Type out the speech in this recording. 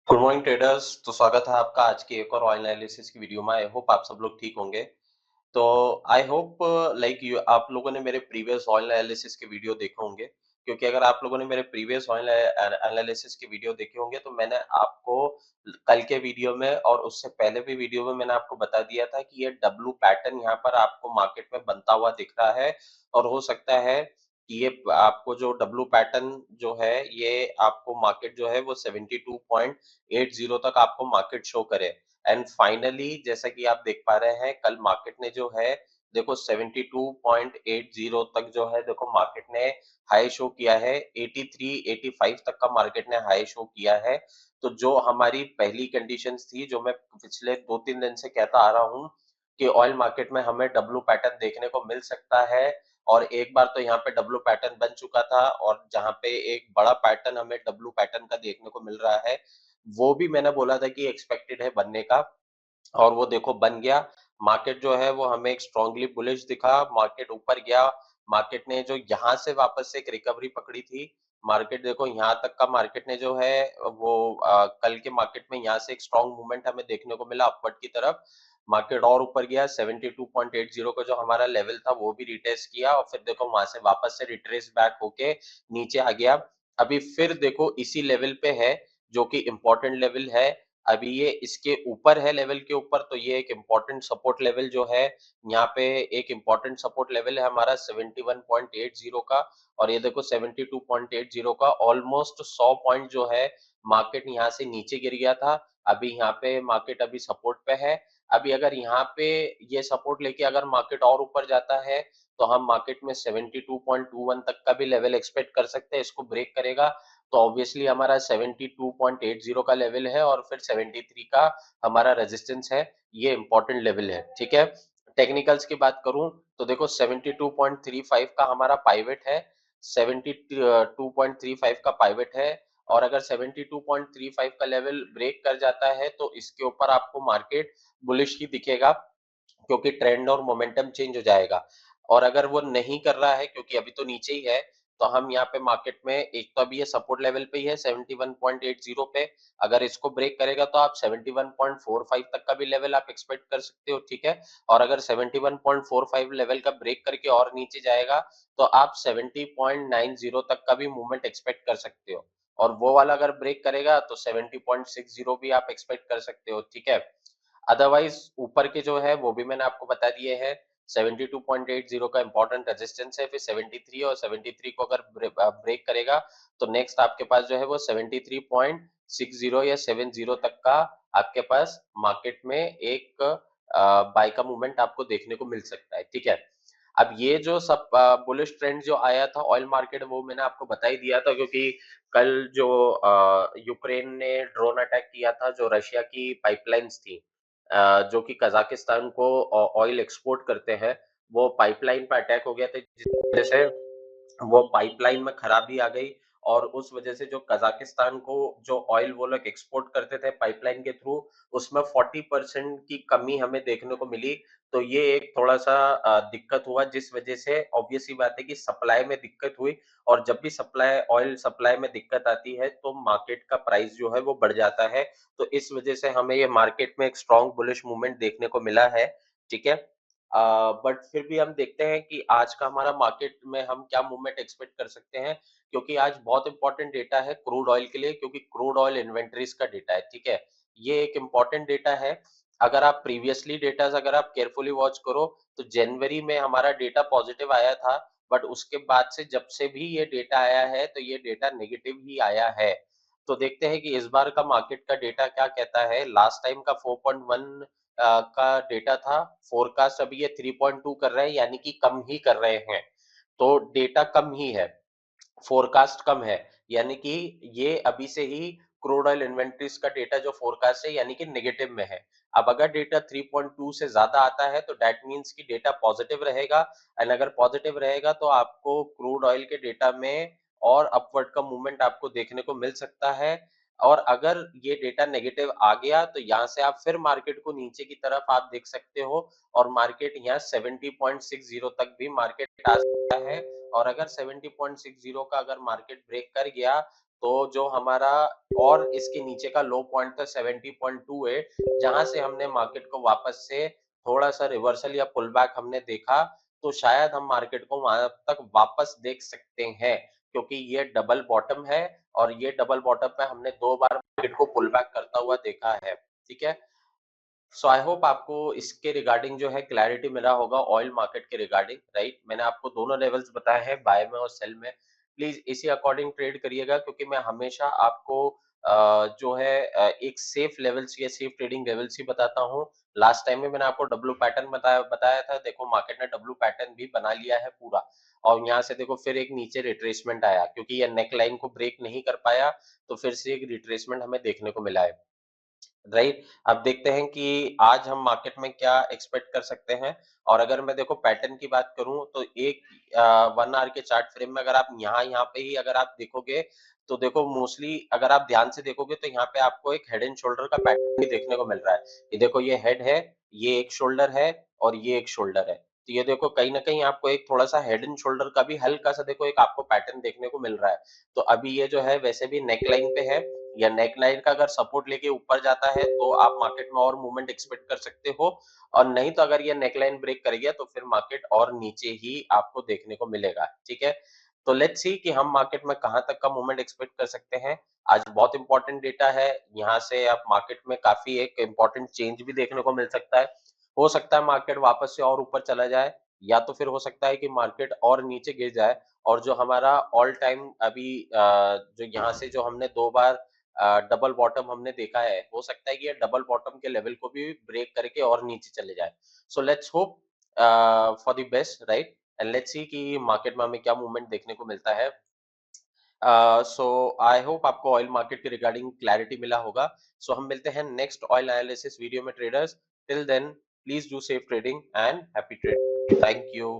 Good morning traders. तो स्वागत है आपका आज की एक और ऑयल एनालिसिस की वीडियो में। आई होप आप सब लोग ठीक होंगे। तो आई होप लाइक यू आप लोगों ने मेरे प्रीवियस ऑयल एनालिसिस के वीडियो देखे होंगे, क्योंकि अगर आप लोगों ने मेरे प्रीवियस ऑयल एनालिसिस के वीडियो देखे होंगे तो मैंने आपको कल के वीडियो में और उससे पहले भी वीडियो में मैंने आपको बता दिया था कि ये डब्लू पैटर्न यहाँ पर आपको मार्केट में बनता हुआ दिख रहा है और हो सकता है कि ये आपको जो डब्लू पैटर्न जो है ये आपको मार्केट जो है वो 72.80 तक आपको मार्केट शो करे। एंड फाइनली जैसा कि आप देख पा रहे हैं कल मार्केट ने जो है देखो 72.80 तक जो है देखो मार्केट ने हाई शो किया है। 83 85 तक का मार्केट ने हाई शो किया है। तो जो हमारी पहली कंडीशंस थी जो मैं पिछले 2-3 दिन से कहता आ रहा हूँ कि ऑयल मार्केट में हमें डब्लू पैटर्न देखने को मिल सकता है। और एक बार तो यहाँ पे डब्लू पैटर्न बन चुका था और जहाँ पे एक बड़ा पैटर्न हमें डब्लू पैटर्न का देखने को मिल रहा है, वो भी मैंने बोला था कि एक्सपेक्टेड है बनने का। और वो देखो बन गया। मार्केट जो है वो हमें एक स्ट्रांगली बुलिश दिखा, मार्केट ऊपर गया। मार्केट ने जो यहाँ से वापस से एक रिकवरी पकड़ी थी, मार्केट देखो यहाँ तक का मार्केट ने जो है वो कल के मार्केट में यहाँ से एक स्ट्रांग मूवमेंट हमें देखने को मिला अपवर्ड की तरफ। मार्केट और ऊपर गया, 72.80 का जो हमारा लेवल था वो भी रिटेस्ट किया और फिर देखो वहां से वापस से रिट्रेस बैक होके नीचे आ गया। अभी फिर देखो इसी लेवल पे है, जो कि इम्पोर्टेंट लेवल है। अभी ये इसके ऊपर है लेवल के ऊपर, तो ये एक इम्पोर्टेंट सपोर्ट लेवल जो है, यहाँ पे एक इम्पोर्टेंट सपोर्ट लेवल है हमारा 71.80 का। और ये देखो 72.80 का ऑलमोस्ट 100 पॉइंट जो है मार्केट यहाँ से नीचे गिर गया था। अभी यहाँ पे मार्केट अभी सपोर्ट पे है। अभी अगर यहाँ पे ये सपोर्ट लेके अगर मार्केट और ऊपर जाता है तो हम मार्केट में 72.21 तक का भी लेवल एक्सपेक्ट कर सकते हैं। इसको ब्रेक करेगा तो ऑब्वियसली हमारा 72.80 का लेवल है और फिर 73 का हमारा रेजिस्टेंस है। ये इंपॉर्टेंट लेवल है, ठीक है। टेक्निकल्स की बात करूं तो देखो 72.35 का हमारा पाइवेट है, 72.35 का पाइवेट है। और अगर 72.35 का लेवल ब्रेक कर जाता है तो इसके ऊपर आपको मार्केट बुलिश ही दिखेगा, क्योंकि ट्रेंड और मोमेंटम चेंज हो जाएगा। और अगर वो नहीं कर रहा है क्योंकि अभी तो नीचे ही है, तो हम यहाँ पे मार्केट में एक तो अभी ये सपोर्ट लेवल पे ही है 71.80 पे। अगर इसको ब्रेक करेगा तो आप 71.45 तक का भी लेवल आप एक्सपेक्ट कर सकते हो, ठीक है। और अगर 71.45 लेवल का ब्रेक करके और नीचे जाएगा तो आप 70.90 तक का भी मूवमेंट एक्सपेक्ट कर सकते हो। और वो वाला अगर ब्रेक करेगा तो 70.60 भी आप एक्सपेक्ट कर सकते हो, ठीक है। अदरवाइज ऊपर के जो है वो भी मैंने आपको बता दिए हैं। 72.80 का इंपॉर्टेंट रेजिस्टेंस है, फिर 73 और 73 को अगर ब्रेक करेगा तो नेक्स्ट आपके पास जो है वो 73.60 या 70 तक का आपके पास मार्केट में एक बाय का मूवमेंट आपको देखने को मिल सकता है, ठीक है। अब ये जो सब बुलिश ट्रेंड जो आया था ऑयल मार्केट, वो मैंने आपको बता ही दिया था, क्योंकि कल जो यूक्रेन ने ड्रोन अटैक किया था जो रशिया की पाइपलाइंस थी, जो कि कजाकिस्तान को ऑयल एक्सपोर्ट करते हैं, वो पाइपलाइन पे अटैक हो गया था जिस वजह से वो पाइपलाइन में खराबी आ गई। और उस वजह से जो कजाकिस्तान को जो ऑयल वो लोग एक्सपोर्ट करते थे पाइपलाइन के थ्रू, उसमें 40% की कमी हमें देखने को मिली। तो ये एक थोड़ा-सा दिक्कत हुआ, जिस वजह से ऑब्वियस सी बात है कि सप्लाई में दिक्कत हुई। और जब भी सप्लाई ऑयल सप्लाई में दिक्कत आती है तो मार्केट का प्राइस जो है वो बढ़ जाता है। तो इस वजह से हमें ये मार्केट में एक स्ट्रॉन्ग बुलिश मूवमेंट देखने को मिला है, ठीक है। बट फिर भी हम देखते हैं कि आज का हमारा मार्केट में हम क्या मूवमेंट एक्सपेक्ट कर सकते हैं, क्योंकि आज बहुत इंपॉर्टेंट डेटा है क्रूड ऑयल के लिए, क्योंकि क्रूड ऑयल इन्वेंटरीज का डेटा है, ठीक है। ये एक इंपॉर्टेंट डेटा है। अगर आप प्रीवियसली डेटा अगर आप केयरफुली वॉच करो तो जनवरी में हमारा डेटा पॉजिटिव आया था, बट उसके बाद से जब से भी ये डेटा आया है तो ये डेटा नेगेटिव ही आया है। तो देखते हैं कि इस बार का मार्केट का डेटा क्या कहता है। लास्ट टाइम का 4.1 का डेटा था, फोरकास्ट अभी ये 3.2 कर रहे हैं, यानी कि कम ही कर रहे हैं। तो डेटा कम ही है, फोरकास्ट कम है, यानी कि ये अभी से ही क्रूड ऑयल इन्वेंटरीज का डेटा जो फोरकास्ट है यानी कि नेगेटिव में है। अब अगर डेटा 3.2 से ज्यादा आता है तो दैट मींस कि डेटा पॉजिटिव रहेगा। एंड अगर पॉजिटिव रहेगा तो आपको क्रूड ऑयल के डेटा में और अपवर्ड का मूवमेंट आपको देखने को मिल सकता है। और अगर ये डेटा नेगेटिव आ गया तो यहाँ से आप फिर मार्केट को नीचे की तरफ आप देख सकते हो। और मार्केट यहाँ 70.60 तक भी मार्केट आ सकता है। और अगर 70.60 का अगर मार्केट ब्रेक कर गया तो जो हमारा और इसके नीचे का लो पॉइंट था 70.28, जहाँ से हमने मार्केट को वापस से थोड़ा-सा रिवर्सल या पुल बैक हमने देखा, तो शायद हम मार्केट को वहाँ तक वापस देख सकते हैं, क्योंकि ये डबल बॉटम है और ये डबल बॉटम पे हमने 2 बार मार्केट को पुल बैक करता हुआ देखा है। ठीक है? सो आई होप आपको इसके रिगार्डिंग जो है क्लैरिटी मिला होगा ऑयल मार्केट के रिगार्डिंग, राइट? मैंने आपको दोनों लेवल्स बताए हैं, बाय में और सेल में। प्लीज इसी अकॉर्डिंग ट्रेड करिएगा, क्योंकि मैं हमेशा आपको जो है एक सेफ लेवल्स या सेफ ट्रेडिंग लेवल्स ही बताता हूँ। लास्ट टाइम में मैंने आपको डब्ल्यू पैटर्न बताया बताया था। देखो मार्केट ने डब्ल्यू पैटर्न भी बना लिया है पूरा, और यहाँ से देखो फिर एक नीचे रिट्रेसमेंट आया, क्योंकि ये नेक लाइन को ब्रेक नहीं कर पाया, तो फिर से एक रिट्रेसमेंट हमें देखने को मिला है। राइट। अब देखते हैं कि आज हम मार्केट में क्या एक्सपेक्ट कर सकते हैं। और अगर मैं देखो पैटर्न की बात करूं, तो एक 1 आवर के चार्ट फ्रेम में अगर आप यहाँ पे ही अगर आप देखोगे, तो देखो मोस्टली अगर आप ध्यान से देखोगे तो यहाँ पे आपको एक हेड एंड शोल्डर का पैटर्न भी देखने को मिल रहा है। ये देखो, ये हेड है, ये एक शोल्डर है और ये एक शोल्डर है। तो ये देखो कहीं ना कहीं आपको एक थोड़ा सा हेड एंड शोल्डर का भी हल्का सा देखो एक आपको पैटर्न देखने को मिल रहा है। तो अभी ये जो है वैसे भी नेक लाइन पे है, या नेक लाइन का अगर सपोर्ट लेके ऊपर जाता है तो आप मार्केट में और मूवमेंट एक्सपेक्ट कर सकते हो। और नहीं तो अगर ये नेक लाइन ब्रेक कर गया तो फिर मार्केट और नीचे ही आपको देखने को मिलेगा। ठीक है? तो लेट्स सी कि हम मार्केट में कहां तक का मूवमेंट एक्सपेक्ट कर सकते हैं। आज बहुत इंपॉर्टेंट डेटा है। यहाँ से आप मार्केट में काफी एक इंपॉर्टेंट चेंज भी देखने को मिल सकता है। हो सकता है मार्केट वापस से और ऊपर चला जाए, या तो फिर हो सकता है कि मार्केट और नीचे गिर जाए। और जो हमारा ऑल टाइम अभी जो यहाँ से जो हमने 2 बार डबल बॉटम हमने देखा है, हो सकता है कि ये डबल बॉटम के लेवल को भी ब्रेक करके और नीचे चले जाए। So let's hope for the best, right? And let's see कि मार्केट में हमें क्या मूवमेंट देखने को मिलता है। सो आई होप आपको ऑयल मार्केट के रिगार्डिंग क्लैरिटी मिला होगा। सो हम मिलते हैं नेक्स्ट ऑयल एनालिसिस वीडियो में traders. Till then please do safe trading and happy trading. Thank you.